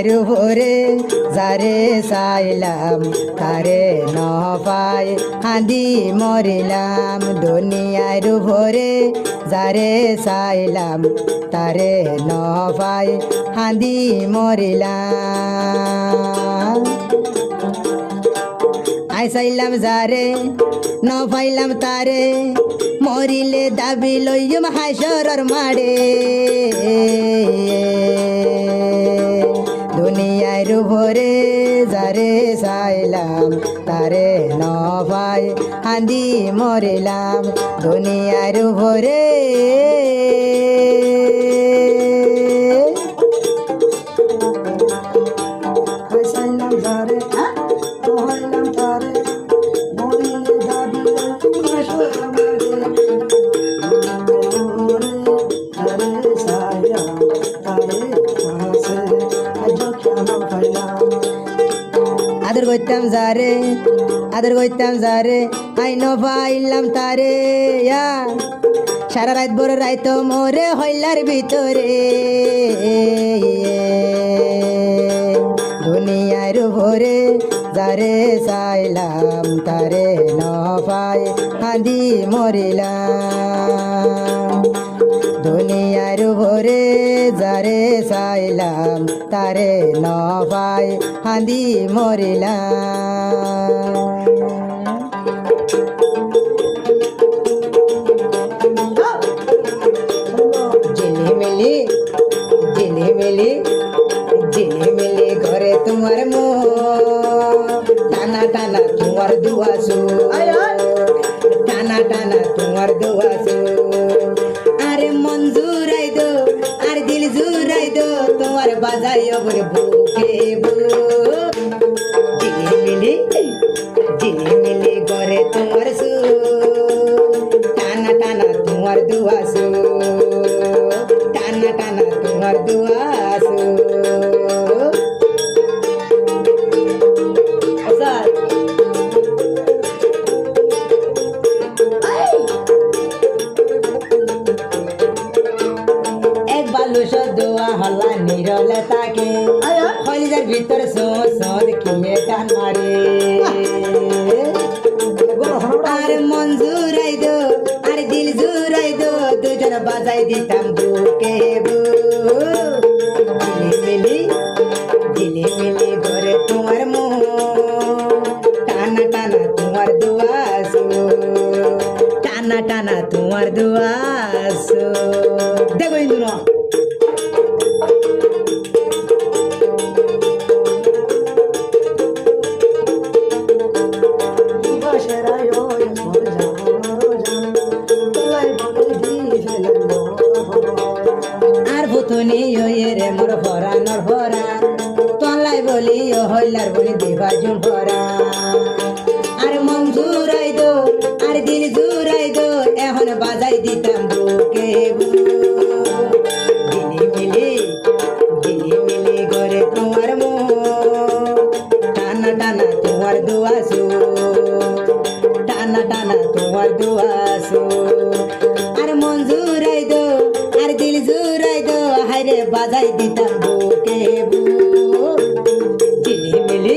দুনিয়ার ভরে যারে চাইলাম তারে ন পাই হাঁদি মরিলাম দুনিয়ার ভরে যারে চাইলাম তারে ন পাই হাঁদি মরিলাম আই চাইলাম যারে ন পাইলাম তারে মরিলে দাবি লইম হাসরর মারে দুনিয়ার ভরে যারে চাইলাম তারে ন পাই হাঁদি মরিলাম দুনিয়ার ভরে চাইলাম যারে হইলাম তারে মরিলে দাবি লইম হাসরর আদর করতাম যারে আই ন পাইলাম তারে সারা রাত বড় রাইত মোরে হইলার ভিতরে দুনিয়ার ভরে যারে চাইলাম তারে ন পাই হাঁদি মরিলাম দুনিয়ার ভরে যারে চাইলাম তারে ন পাই হাঁদি মরিলাম ঝিলিমিলি ঝিলিমিলি ঝিলিমিলি ঘরে তোমার মো টানা টানা তোমার দুয়াশো টানা টানা তোমার দুয়াশো আরে মন জুড়াই দো আর দিল জুড়াই দো তোমার বাজাই বলে বুকে বুক ঝিলিমিলি ঝিলিমিলি ঘরে তোমার সু টানা টানা তোমার দুয়াশো টানা টানা তোমার দুয়াশো হল্লা নিরলে তাকে কলিজার ভিতর সোদ কিয়ে টান মারে আর মন জুড়াই দো আর দিল জুড়াই দো দুজন বাজাই দিতাম বুকে বুক ঝিলিমিলি ঝিলিমিলি ঘরে তোমার মুখ টানা টানা তোমার দুয়াশো টানা টানা তোমার দুয়াশো দেখো ইন্দু না আর ভুতুনি রে মোর ভরানোর ভরান তলাই বলি হইলার বলি দিবা জুন ভরা আর মন জুড়াই দো আর দিল জুড়াই দো এখন বাজাই দিতাম বুকে ঝিলিমিলি ঝিলিমিলি ঘরে তোমার মো টানা টানা তোমার দুয়াশো টানা টানা তোমার দুয়াশো আর মন জুড়াই দো আর দিল জুড়াই দো হাইরে বাজাই দিতাম বুকে ঝিলিমিলি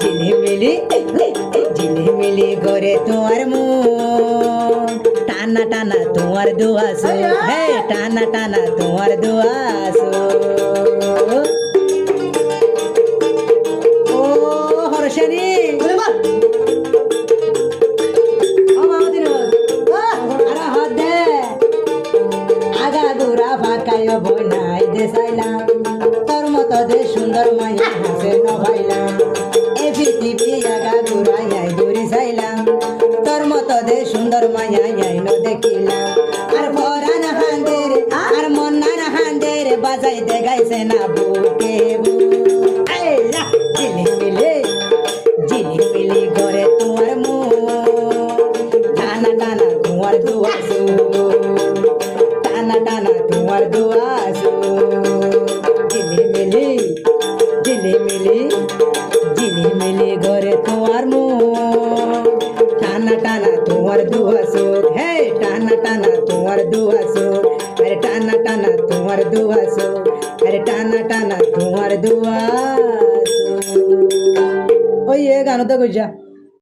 ঝিলিমিলি ঝিলিমিলি ঘরে তোমার মুখ টানা টানা তোমার দুয়াশো হে টানা টানা তোমার দুয়াশো ও হরশানি বনাই দে চাইলাম তোর মতো দে সুন্দর মায়া হাসে নভাইলাম এ পৃথিবী আগা ঘুরাই দূরি চাইলাম তোর মতো দে সুন্দর মায়া ন দেখিলাম আর ভরান হান্দের আর মন্নার হান্দের বাজাই দে গাইছে না বুকে ঝিলিমিলি ঝিলিমিলি ঘরে তোমার মুখ টানা টানা তোমার দুয়াশো টানা টানা তোমার দুয়াশো ঝিলিমিলি ঝিলিমিলি ঝিলিমিলি ঘরে তোমার মুখ টানা টানা তোমার দুয়াশো হে টানা টানা তোমার দুয়াশো আরে টানা টানা তোমার দুয়াশো আরে টানা টানা তোমার দুয়া ওই এ গান তো কইছা